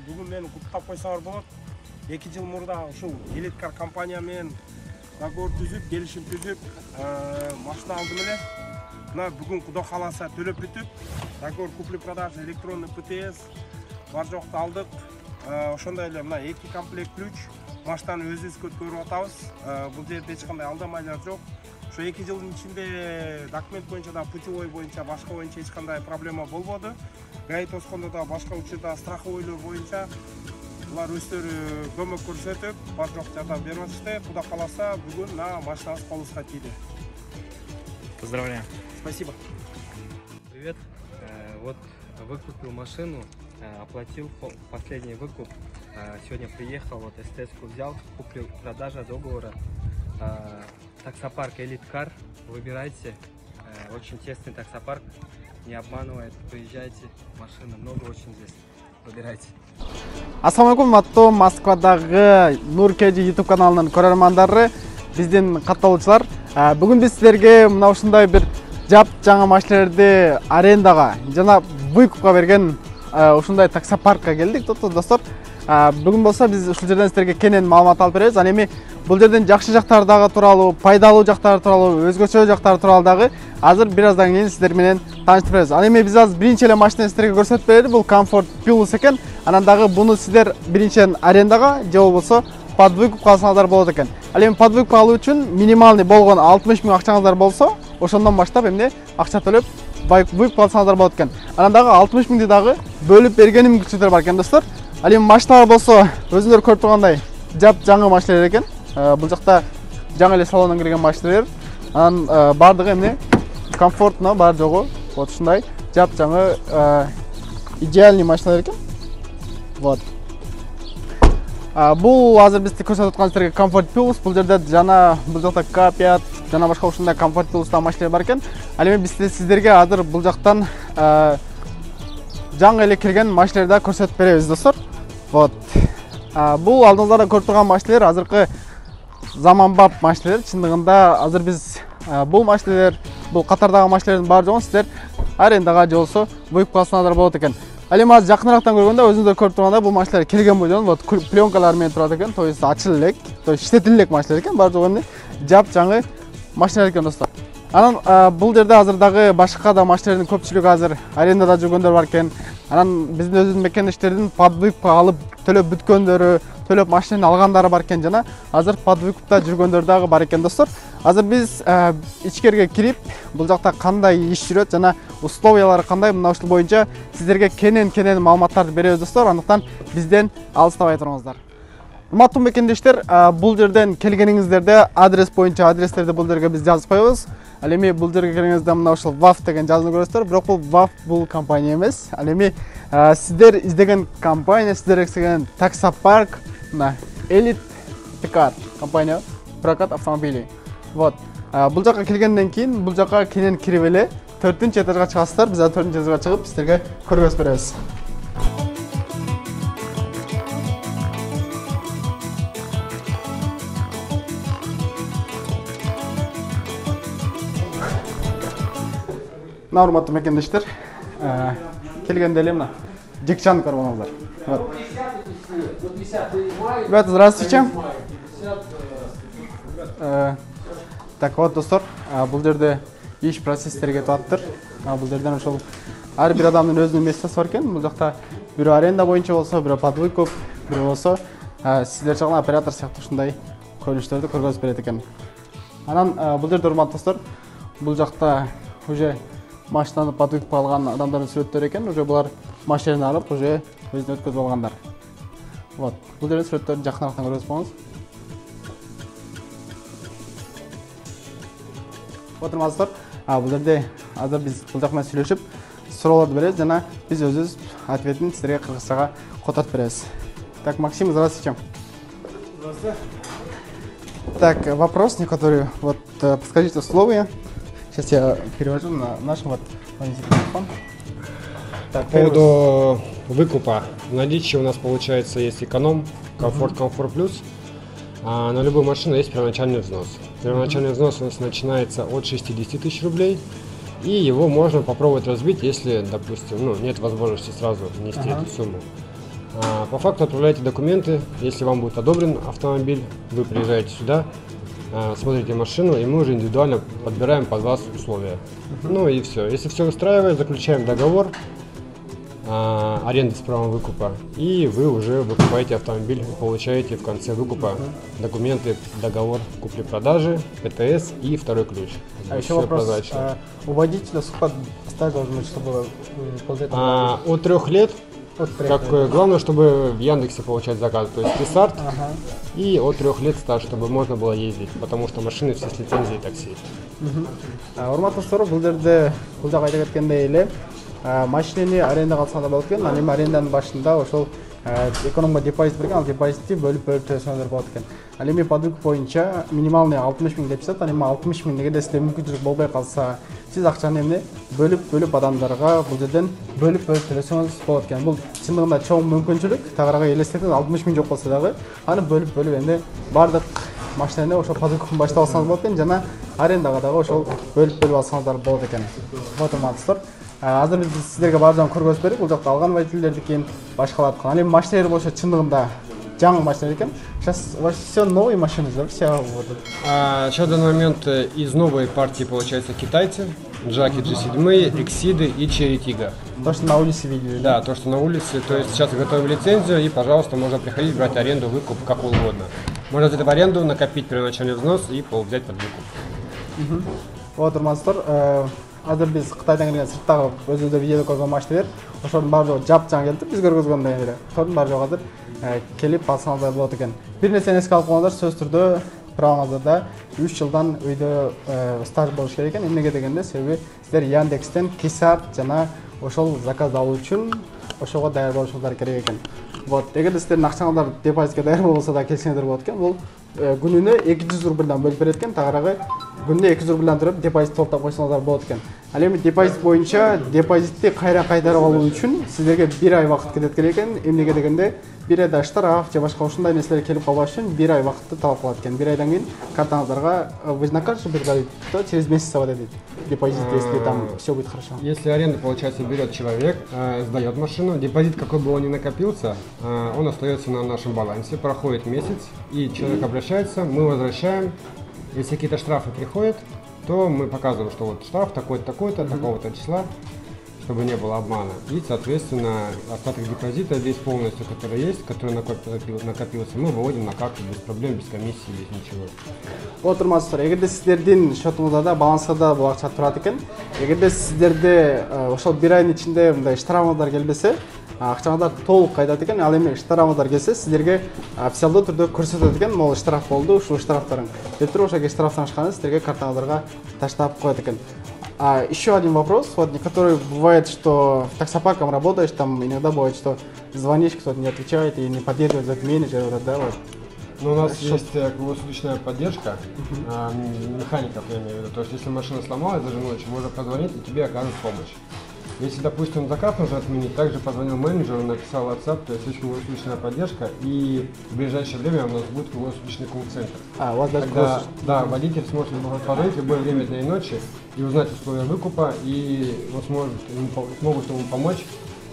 бүгін мені құттықтап қойсаңар болады. 2 жыл мұрда ушул Элиткар компаниямен договор түзүп, келишим түзүп, машина алдым эле. Мына бүгүн Кудо кааласа төлөп бүтүп, договор купли-продажа, электронный ПТС бар жокту алдык. Ошондой эле мына 2 комплект ключ, машинаны өзүбүз көткөрүп атабыз. Бул жерде эч кандай алдамайлар жок. Ошо 2 жылдын ичинде документ боюнча да, путевой боюнча, башка боюнча эч кандай проблема болбоду. Гай тоскондо да, башка учурда страховойлор боюнча булар өздөрү көмөк көрсөтүп, бар жок жардам берип атышты. Куда кааласа бүгүн мына машинабыз колубузга тийди. Поздравляем. Спасибо. Привет. Вот выкупил машину, оплатил последний выкуп. Сегодня приехал, вот СТС-ку взял, купил продажа договора. Таксопарк Элиткар, выбирайте. Очень тесный таксопарк, не обманывает. Приезжайте, машины много очень здесь. Выбирайте. Ассаламалейкум, аттуу Москвадагы Нур Кеди YouTube каналынын көрөрмандары, биздин катталуучулар. Бүгүн биз силерге мына ушундай бир жап жаңа машиналерди арендага жана выкупка берген ушундай таксопаркка келдик, достор. Бүгүн болсо биз ушул жерден силерге кенен маалымат алып беребиз. Ал эми бул жерден жакшы жактары дагы тууралуу, пайдалуу жактары тууралуу, өзгөчө жактары тууралуу дагы азыр бир аздан кийин сиздер менен тааныштырабыз. Ал эми биз азыр биринчи эле машинаны сиздерге көрсөтүп берели. Бул Comfort Plus экен. Анан дагы буну сиздер биринчиден арендага же болбосо под выкупка алсаңыздар болот экен. Ал эми под выкупка алуу үчүн минималный болгон 60 000 акчаңыздар болсо, ошондон баштап эмне акча төлөп выкупка алсаңыздар болот экен. Анан дагы 60 000 дагы бөлүп берген мүмкүнчүлүктөр бар экен, достор. Ал эми машиналар болсо өзүңөр көрүп тургандай жап жаңы машиналар экен. Бул жакта жаңы эле салондон кирген машиналар. Анан бардыгы эмне комфортно, бар жогу вот ушундай жап жаңы идеальный машиналар экен. Вот. Бул азыр бизди көрсөтүп аткан силерге Comfort Plus. Бул жерде жана бул жакта K5 жана башка ушундай Comfort Plus машиналар бар экен. Ал эми биз сиздерге азыр бул жактан жаңы эле кирген машиналарды көрсөтүп беребиз, достор. Вот. Бул алдыңыздарда көрүп турган машиналар азыркы заманбап машиналар. Чындыгында азыр биз бул машиналар, бул катардагы машиналардын бар жогун сиздер арендага же болсо выкупка алсаңыздар болот экен. Ал эми азыр жакынырактан көргөндө өзүңүздөр көрүп тургандай бул машиналар келген бойдон вот пленкалар менен турат экен. То есть ачыл элек, то есть иштетил элек машиналар экен. Бар жогу эмне жап жаңы машиналар экен, достор. Анан бул жерде азыр дагы башка да машиналардын көпчүлүгү азыр арендада жүргөндөр бар экен. Анан биздин өзүбүздүн мекендештердин под выкупка алып төлөп бүткөндөрү, төлөп машинаны алгандары бар экен жана азыр под выкупта жүргөндөр дагы бар экен, достор. Азыр биз ичкерге кирип, бул жакта кандай иш жүрөт жана условиялары кандай, мына ушул боюнча сиздерге кенен маалыматтарды беребиз, достор. Андыктан бизден алыстабай туруңуздар. Урматтуу мекендештер, бул жерден келгениңиздерде адрес боюнча адрестерди бул жерге биз жазып коебуз. Ал эми бул жерге келгениңизде мына ушул WAF деген жазууну көрөсүздөр, бирок бул WAF бул компания эмес. Ал эми сиздер издеген компания, сиздер издеген таксопарк, мына Элиткар компания, прокат автомобилей. Вот. Бул жака келгенден кийин бул жака кенен кирип эле 4-этажга чыгасыздар. Биз 4-этажга чыгып сиздерге көргөзүп беребиз. Урматтуу мекендештер, келгенде эле мына Жекчаны көрүп алыңыздар. Вот. Ребята, здравствуйте. Так вот, достор, бул жерде иш процесстер кетип атыптыр. Бул жерден ошол ар бир адамдын өзүнүн месяци бар экен. Бул жакта бирөө аренда боюнча болсо, бирөө под выкуп, бирөө болсо сиздер чыккан оператор сыяктуу ушундай көрүнүштөрдү көргөзүп берет экен. Анан бул жерде урматтуу достор, бул жакта уже машинаны под выкупка алган адамдардын сүрөттөрү экен. Уже булар машинаны алып, уже өзүнө өткөзүп алгандар. Вот. Бул жерде сүрөттөрдү жакынырактан көргөзүп коюңуз. Отурмаңыздар. Бул жерде азыр биз бул жак менен сүйлөшүп, суроолорду беребиз жана биз өзүбүз ответин сиздерге кыргызчага кототуп беребиз. Так, Максим, здравствуйте. Здравствуйте. Так, вопрос некоторый. Вот подскажите условия. Сейчас я перевожу на нашем вот телефон. По поводу выкупа. В наличии у нас получается есть эконом, комфорт плюс. На любую машину есть первоначальный взнос. Первоначальный взнос у нас начинается от 60 тысяч рублей. И его можно попробовать разбить, если, допустим, нет возможности сразу внести эту сумму. По факту отправляете документы, если вам будет одобрен автомобиль, вы приезжаете сюда, смотрите машину, и мы уже индивидуально подбираем под вас условия. Ну и все. Если все устраивает, заключаем договор аренды с правом выкупа, и вы уже выкупаете автомобиль, получаете в конце выкупа документы, договор купли-продажи, ПТС и второй ключ. А еще Всё вопрос, прозрачно. у водителя сколько стаж должен быть, чтобы получать От 3 лет, главное, чтобы в Яндексе получать заказ, то есть рестарт, и от 3 лет стаж, чтобы можно было ездить, потому что машины все с лицензией такси. урматтуу достор, бул жерде бул жак айта кеткендей эле машинени арендага алсаңдар болот экен. Ал эми аренданын башында ошол экономго депозит берген, ал депозитти бөлүп төлөсөңөр болот экен. Ал эми под выкуп боюнча минималный 60 000 деп жатат. Ал эми 60 000 эгерде сизде мүмкүнчүлүк болбой калса, сиз акчаны эмне бөлүп адамдарга бул жерден бөлүп төлөсөңүз болот экен. Бул чындыгында чоң мүмкүнчүлүк. Тагырага элестетиңиз, 60 000 жок болсо дагы аны бөлүп эмне бардык машинени ошол под выкупун баштап алсаңыз болот экен, жана арендага дагы ошол бөлүп алсаңыздар болот экен. Вот урматтуу. Азыр биз сиздерге баары жагын көргөзүп бердик. Бул жакта алган водительдердикин, башкалардыкын. Ал эми машинелер болсо чындыгында жаңы машина экен. Сейчас у вас все новые машины, да? Все вот. Сейчас в данный момент из новой партии получается китайцы, Джаки G7, Эксиды и Черри Тига. То, что на улице видели. Да, то, что на улице. То есть сейчас готовим лицензию, и, пожалуйста, можно приходить, брать аренду, выкуп, как угодно. Можно взять в аренду, накопить первоначальный взнос и взять под выкуп. Вот, урматтуу. Азыр биз Кытайдан келген сырттагы өзүбүздө видеодо көргөн машиналер, ошонун баары жогу жапжаң келип, биз көргөзгөндөй эле. Ошонун баары жогу азыр келип алсаңыздар болот экен. Бир нерсени эске алып коюңуздар, сөз түрдө правоңуздарда 3 жылдан өйдө стаж болуш керек экен. Эмнеге дегенде, себеби сиздер Яндекстен кесап жана ошол заказ алуу үчүн ошого даяр болушуңуздар керек экен. Вот, эгерде сиздердин акчаңыздар депозитке даяр болбосо да келсеңиздер болот экен. Бул күнүнө 200 рубльдан бөлүп берет экен, тагыраагы күндө 200 рубльдан турат депозит топтоп койсоңуздар болот экен. Ал эми депозит боюнча депозитти кайра кайтарып алуу үчүн сиздерге 1 ай вакыт кетет экен. Эмнеге дегенде, 1 айда штраф же башка ушундай нерселер келип калбаш үчүн 1 ай вакытты талап кылат экен. 1 айдан кийин картаңыздарга вы на карту передали, то через месяц выдадут депозит, если там все будет хорошо. Если аренду, получается, берет человек, сдает машину, депозит, какой бы он ни накопился, он остается на нашем балансе, проходит месяц, и человек обращается, мы возвращаем. Если какие-то штрафы приходят, то мы показываем, что вот штраф такой-то, такой-то, такого-то числа, чтобы не было обмана. И, соответственно, остаток депозита весь полностью, который есть, который накопился, мы выводим на карту без проблем, без комиссии, без ничего. Вот, урматтуу, эгерде сиздердин шотуңузда да, балансыңызда бул акча турат экен, эгерде сиздерде ошол 1 айдын ичинде мындай штрафыңыздар келбесе, акчаңыздар толук кайтат экен. Ал эми штрафыңыздар келсе, сиздерге официалдуу түрдө көрсөтөт экен, могул штраф болду, ушул штрафтарың. Деп туруп, ошол штрафтан ашканын сиздерге картаңыздарга таштап коет экен. Еще один вопрос, вот некоторые бывает, что таксопарком работаешь, там иногда бывает, что звонишь, кто-то не отвечает и не поддерживает этот менеджер, вот, да, вот. Но у нас есть круглосуточная поддержка механиков, я имею в виду. То есть, если машина сломалась даже ночью, можно позвонить и тебе окажут помощь. Если, допустим, заказ нужно отменить, также позвонил менеджеру, написал WhatsApp, то есть есть круглосуточная поддержка, и в ближайшее время у нас будет круглосуточный колл-центр. У вас даже да, водитель сможет позвонить в любое время дня и ночи и узнать условия выкупа, и он смогут ему помочь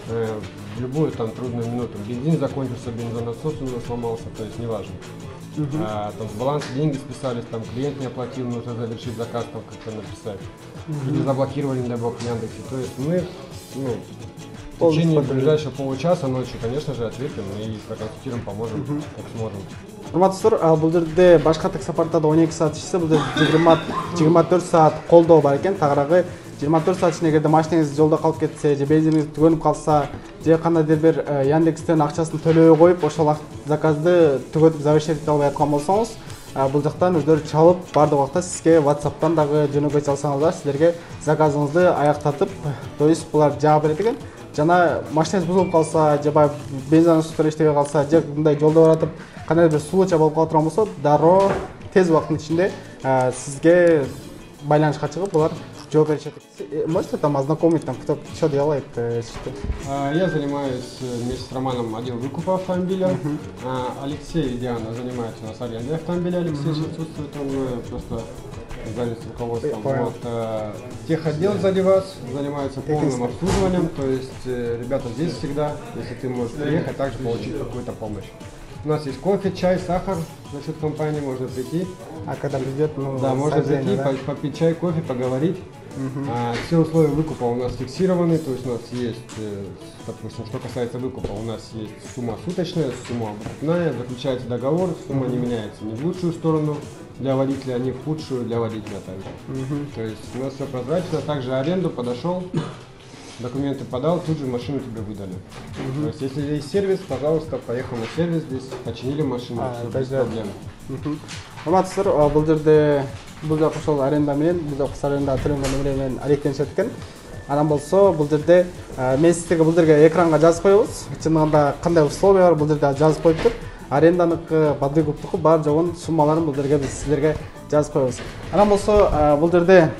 в любую там трудную минуту. Бензин закончился, бензонасос у него сломался, то есть неважно. Там с баланса деньги списались, там клиент не оплатил, нужно завершить заказ, там как-то написать. Или заблокировали, не дай бог, в Яндексе. То есть мы в течение ближайшего получаса ночью, конечно же, ответим и проконсультируем, поможем, как сможем. Урматтуу, бул жерде башка таксопарктарда 12 саат ишсе, бул жерде 24 саат колдоо бар экен. Тагыраагы 24 саат ичинде эгерде машинаңыз жолдо калып кетсе, же бензиниңиз түгөнүп калса, же кандайдыр бир Яндекстен акчасын төлөбөй коюп, ошол заказды түгөтүп завершить албай аткан болсоңуз, бул жактан өздөрү чалып, бардык убакта сизге WhatsApp'тан дагы жөнөкөй салсаңыздар, силерге заказыңызды аяктатып, то есть булар жаап берет экен. Жана машинаңыз бузулуп калса, же баягы бензонасостор иштебей калса, же мындай жолдо баратып кандайдыр бир сулуча болуп кала турган болсо, дароо тез убакыттын ичинде сизге байланышка чыгып, булар жооп беришет. Можете там ознакомить, там, кто что делает? Я занимаюсь вместе с Романом отдел выкупа автомобиля. Алексей и Диана занимаются у нас арендой автомобиля. Алексей же отсутствует, он просто занят руководством. Вот, техотдел сзади вас занимается полным обслуживанием, то есть ребята здесь всегда, если ты можешь приехать, также получить какую-то помощь. У нас есть кофе, чай, сахар за счет компании, можно прийти. А когда придет, ну, да, можно прийти, да? Попить чай, кофе, поговорить. Все условия выкупа у нас фиксированы, то есть у нас есть, допустим, что касается выкупа, у нас есть сумма суточная, сумма выкупная, заключается договор, сумма не меняется ни в лучшую сторону для водителя, ни в худшую для водителя также. То есть у нас все прозрачно, также аренду подошел, документы подал, тут же машину тебе выдали. То есть если есть сервис, пожалуйста, поехал на сервис, здесь починили машину, все без проблем. Урматтуу достор, бул жерде бул жак ошол аренда менен, бул жак аренда төлөнгөн менен алектенишет экен. Анан болсо бул жерде мен сиздерге бул жерге экранга жазып коебуз. Чындыгында кандай условия бар бул жерде жазып коюптур. Аренданыкы, подвыкуптуку бар жогун суммаларын бул жерге биз сиздерге жазып коебуз. Анан болсо бул жерде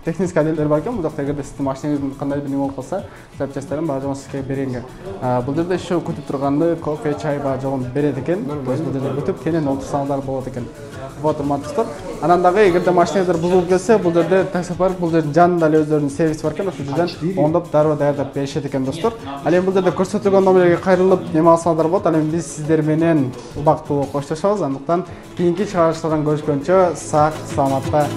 технический отделдер бар экен. Бул жакта эгерде сиздин машинаңыздын кандай бир неме болуп калса, запчастьтарын баары жогун сизге беренге. Бул жерде еще күтүп турганды кофе, чай баары жогун берет экен. То есть бул жерде күтүп кенен отурсаңыздар болот экен. Вот, урматтуу достор. Анан дагы эгерде машинаңыздар бузулуп кетсе, бул жерде таксопарк, бул жердин жанында эле өздөрүнүн сервиси бар экен. Ошол жерден оңдоп дароо даярдап беришет экен достор. Ал эми бул жерде көрсөтүлгөн номерге кайрылып неме алсаңыздар болот. Ал эми биз сиздер менен убактылуу коштошобуз. Андыктан кийинки чыгарылыштардан көрүшкөнчө сак саламатта